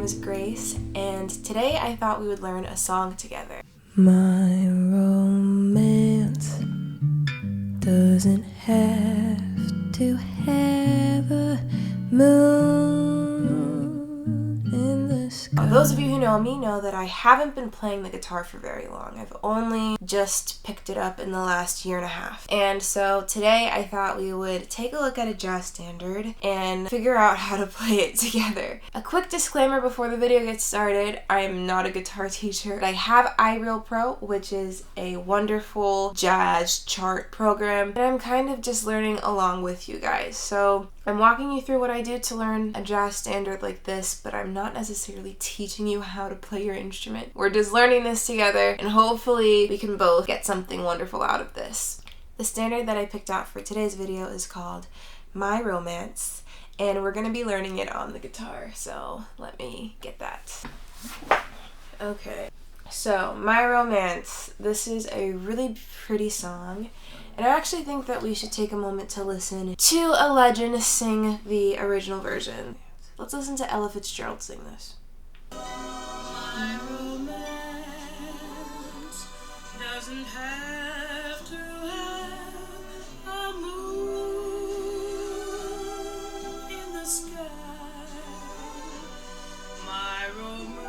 is Grace, and today I thought we would learn a song together. My romance doesn't have to have a moon in the sky. Those of you who know me know that I haven't been playing the guitar for very long. I've only just picked it up in the last year and a half. And so today I thought we would take a look at a jazz standard and figure out how to play it together. A quick disclaimer before the video gets started, I am not a guitar teacher. I have iReal Pro, which is a wonderful jazz chart program, and I'm kind of just learning along with you guys. So I'm walking you through what I do to learn a jazz standard like this, but I'm not necessarily teaching you how to play your instrument. We're just learning this together, and hopefully we can both get something wonderful out of this. The standard that I picked out for today's video is called My Romance, and we're going to be learning it on the guitar, so let me get that. Okay, so My Romance. This is a really pretty song. And I actually think that we should take a moment to listen to a legend sing the original version. Let's listen to Ella Fitzgerald sing this. My romance doesn't have to have a moon in the sky. My romance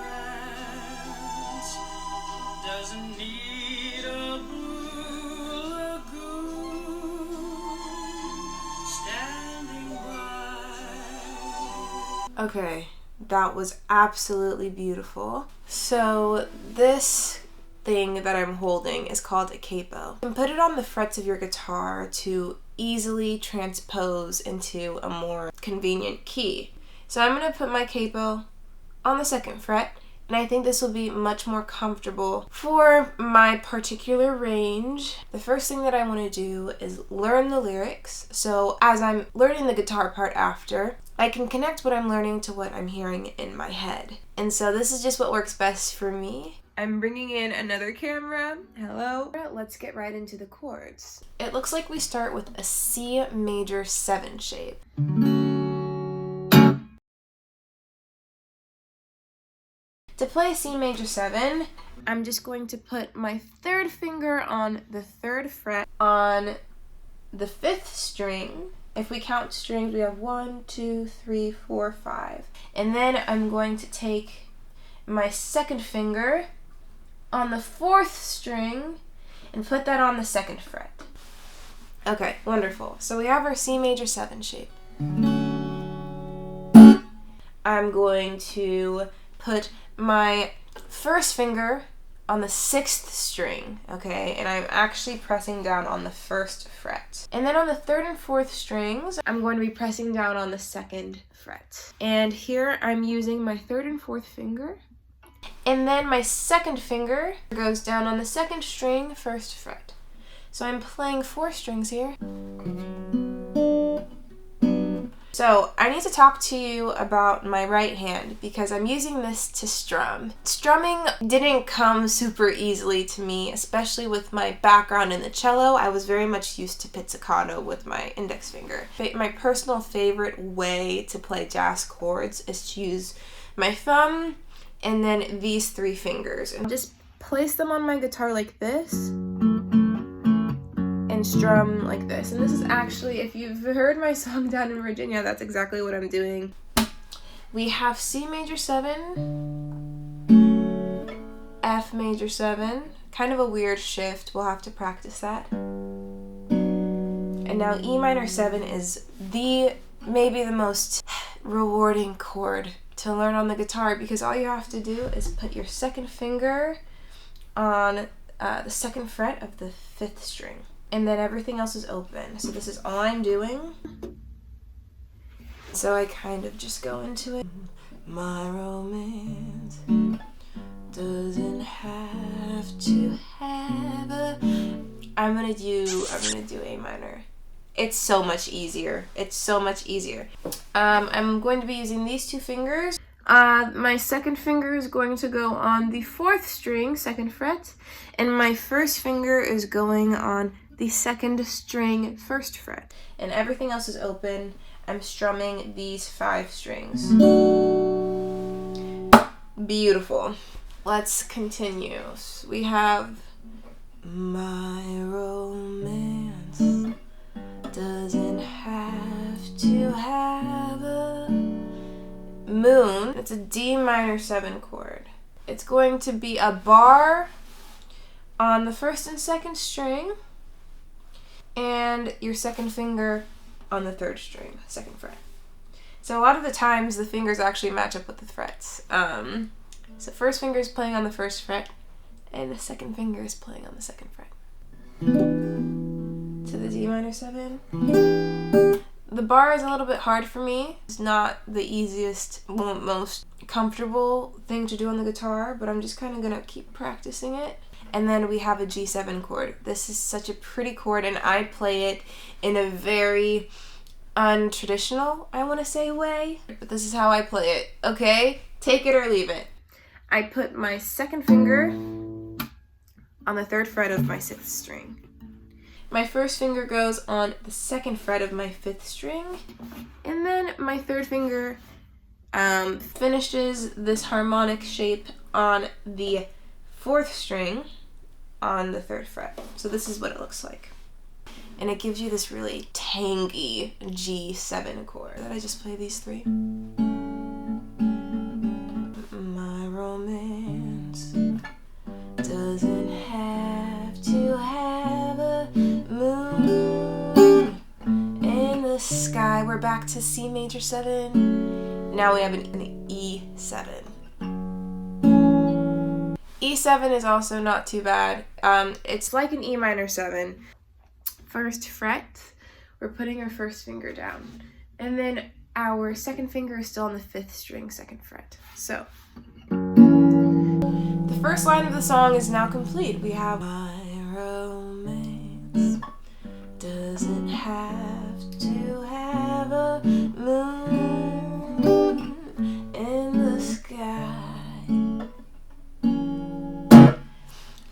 doesn't need a blue lagoon standing by. Okay, that was absolutely beautiful. So this thing that I'm holding is called a capo. You can put it on the frets of your guitar to easily transpose into a more convenient key. So I'm going to put my capo on the 2nd fret, and I think this will be much more comfortable for my particular range. The first thing that I want to do is learn the lyrics, so as I'm learning the guitar part after, I can connect what I'm learning to what I'm hearing in my head. And so this is just what works best for me. I'm bringing in another camera. Hello. Let's get right into the chords. It looks like we start with a C major 7 shape. To play C major 7, I'm just going to put my 3rd finger on the 3rd fret on the 5th string. If we count strings, we have 1, 2, 3, 4, 5. And then I'm going to take my 2nd finger on the 4th string and put that on the 2nd fret. Okay, wonderful. So we have our C major 7 shape. I'm going to put my 1st finger on the 6th string, okay, and I'm actually pressing down on the 1st fret. And then on the 3rd and 4th strings, I'm going to be pressing down on the 2nd fret. And here I'm using my 3rd and 4th finger, and then my 2nd finger goes down on the 2nd string, 1st fret. So I'm playing 4 strings here. So I need to talk to you about my right hand because I'm using this to strum. Strumming didn't come super easily to me, especially with my background in the cello. I was very much used to pizzicato with my index finger. My personal favorite way to play jazz chords is to use my thumb and then these 3 fingers and just place them on my guitar like this and strum like this. And this is actually, if you've heard my song Down in Virginia, that's exactly what I'm doing. We have C major 7, F major 7, kind of a weird shift, we'll have to practice that. And now E minor 7 is maybe the most rewarding chord to learn on the guitar because all you have to do is put your 2nd finger on the 2nd fret of the 5th string. And then everything else is open. So this is all I'm doing. So I kind of just go into it. My romance doesn't have to have a... I'm gonna do A minor. It's so much easier. It's so much easier. I'm going to be using these 2 fingers. My 2nd finger is going to go on the 4th string, 2nd fret, and my 1st finger is going on the 2nd string, 1st fret. And everything else is open. I'm strumming these 5 strings. Beautiful. Let's continue. We have my romance doesn't have to have a moon. It's a D minor 7 chord. It's going to be a bar on the first and second string and your second finger on the third string, second fret. So a lot of the times the fingers actually match up with the frets. So first finger is playing on the first fret and the second finger is playing on the second fret. To the D minor 7. The bar is a little bit hard for me. It's not the easiest, most comfortable thing to do on the guitar, but I'm just kind of gonna keep practicing it. And then we have a G7 chord. This is such a pretty chord, and I play it in a very untraditional, I want to say, way, but this is how I play it, okay? Take it or leave it. I put my second finger on the third fret of my 6th string. My first finger goes on the second fret of my 5th string, and then my third finger finishes this harmonic shape on the 4th string on the 3rd fret. So this is what it looks like. And it gives you this really tangy G7 chord. That I just play these 3. My romance doesn't have to have a moon in the sky. We're back to C major 7. Now we have an E7. E7 is also not too bad. It's like an E minor 7. First fret, we're putting our first finger down. And then our second finger is still on the 5th string, 2nd fret. So, the first line of the song is now complete. We have my romance doesn't have to have a moon in the sky.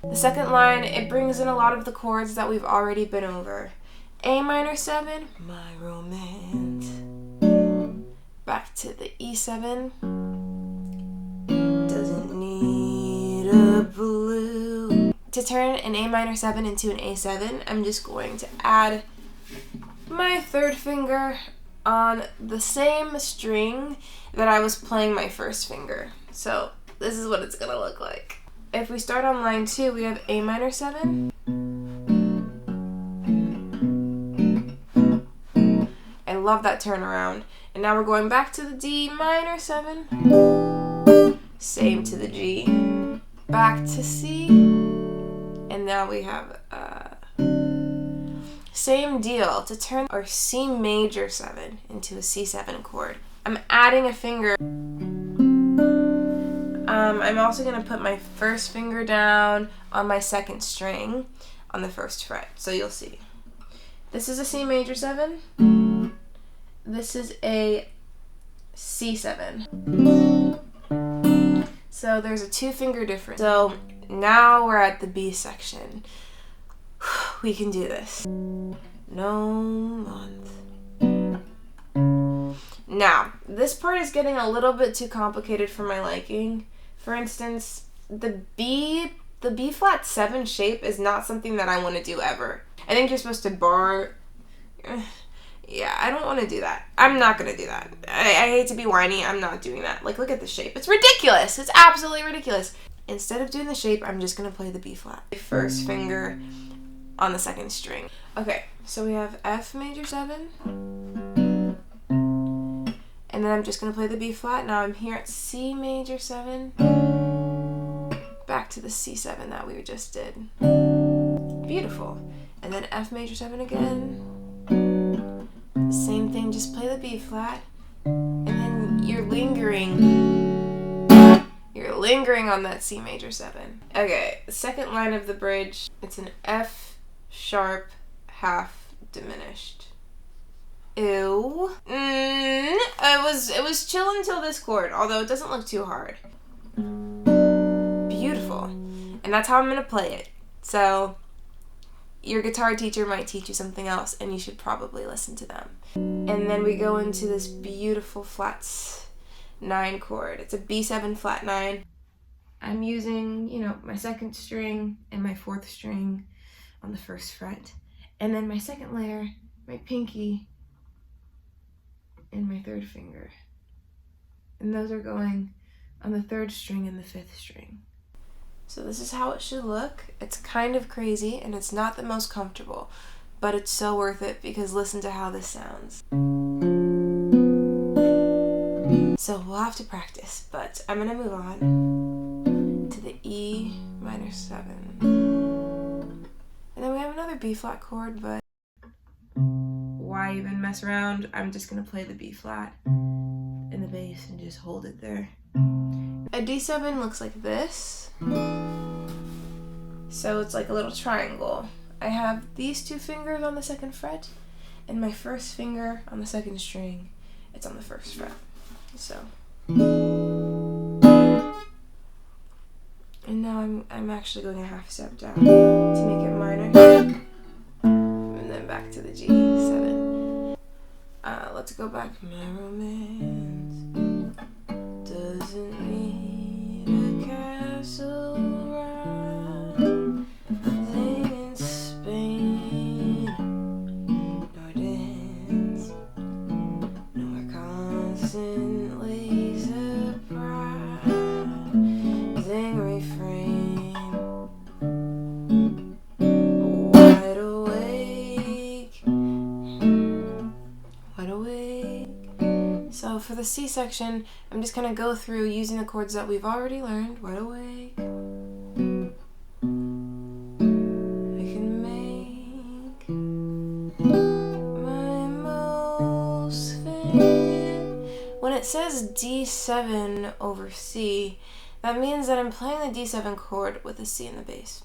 The second line, it brings in a lot of the chords that we've already been over. A minor 7, my romance. Back to the E7. Doesn't need a blue. To turn an A minor 7 into an A7, I'm just going to add my third finger on the same string that I was playing my first finger. So this is what it's gonna look like. If we start on line 2, we have A minor 7. I love that turnaround. And now we're going back to the D minor 7. Same to the G. Back to C. And now we have same deal to turn our C major 7 into a C7 chord. I'm adding a finger. I'm also going to put my first finger down on my 2nd string on the 1st fret, so you'll see. This is a C major 7. This is a C7. So there's a 2-finger difference. So now we're at the B section. We can do this. No month. Now, this part is getting a little bit too complicated for my liking. For instance, the B flat 7 shape is not something that I want to do ever. I think you're supposed to bar. Yeah, I don't want to do that. I'm not going to do that. I hate to be whiny. I'm not doing that. Like, look at the shape. It's ridiculous. It's absolutely ridiculous. Instead of doing the shape, I'm just going to play the B flat. First finger on the 2nd string. Okay, so we have F major 7. And then I'm just going to play the B flat. Now I'm here at C major 7. Back to the C7 that we just did. Beautiful. And then F major 7 again. Same thing, just play the B flat. And then you're lingering on that C major 7. Okay, the second line of the bridge, it's an F sharp half diminished. Ew. It was chill until this chord, although it doesn't look too hard. Beautiful. And that's how I'm gonna play it. So your guitar teacher might teach you something else, and you should probably listen to them. And then we go into this beautiful flat 9 chord. It's a B7 flat 9. I'm using, my 2nd string and my 4th string on the 1st fret. And then my 2nd layer, my pinky and my 3rd finger. And those are going on the 3rd string and the 5th string. So this is how it should look. It's kind of crazy and it's not the most comfortable, but it's so worth it because listen to how this sounds. So we'll have to practice, but I'm gonna move on to the E minor 7. And then we have another B flat chord, but why even mess around? I'm just gonna play the B flat in the bass and just hold it there. A D7 looks like this. So it's like a little triangle. I have these 2 fingers on the 2nd fret and my 1st finger on the 2nd string. It's on the 1st fret. So, and now I'm actually going a half step down to make it minor, and then back to the G7. Let's go back. My romance doesn't need a castle rising in Spain, nor dance, nor constantly surprising refrain. Wide awake, wide awake. So for the C section, I'm just gonna go through using the chords that we've already learned. Wide awake. I can make my most When it says D7 over C, that means that I'm playing the D7 chord with a C in the bass.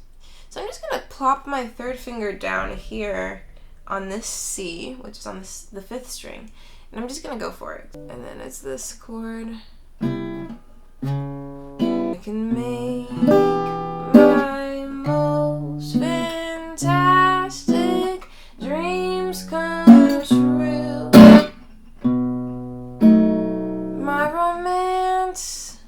So I'm just gonna plop my 3rd finger down here on this C, which is on the 5th string, and I'm just gonna go for it. And then it's this chord. I can make my most fantastic dreams come true. My romance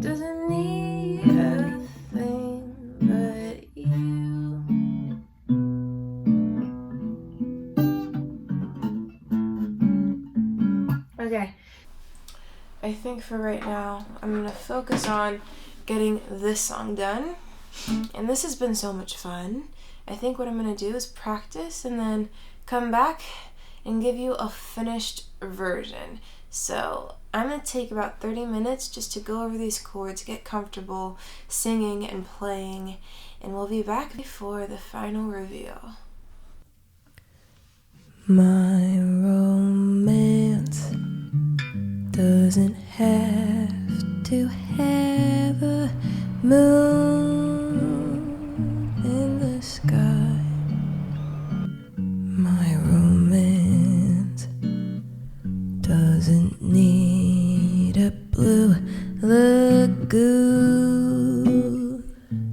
doesn't need a thing but you. Okay, I think for right now, I'm gonna focus on getting this song done. And this has been so much fun. I think what I'm gonna do is practice and then come back and give you a finished version. So I'm gonna take about 30 minutes just to go over these chords, get comfortable singing and playing, and we'll be back for the final reveal. My romance doesn't have to have a moon in the sky. My romance doesn't need a blue lagoon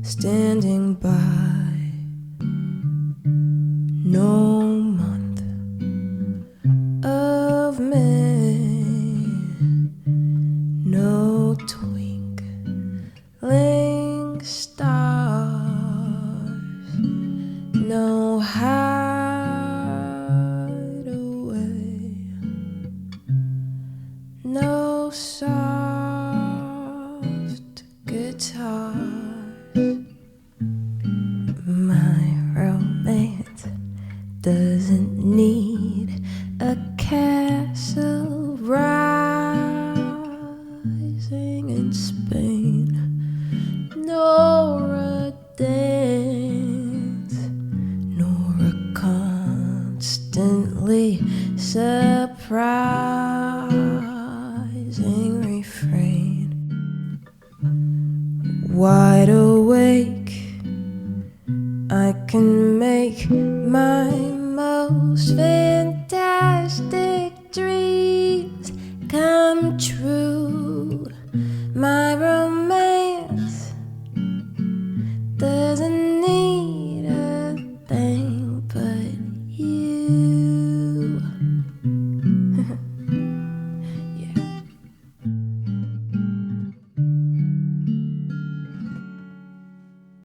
standing by. No month of May, no twinkling stars, no hideaway, no soft guitars. My romance doesn't need a castle rising in Spain, nor a dance, nor a constantly surprising refrain. Wide awake, I can make my most fantastic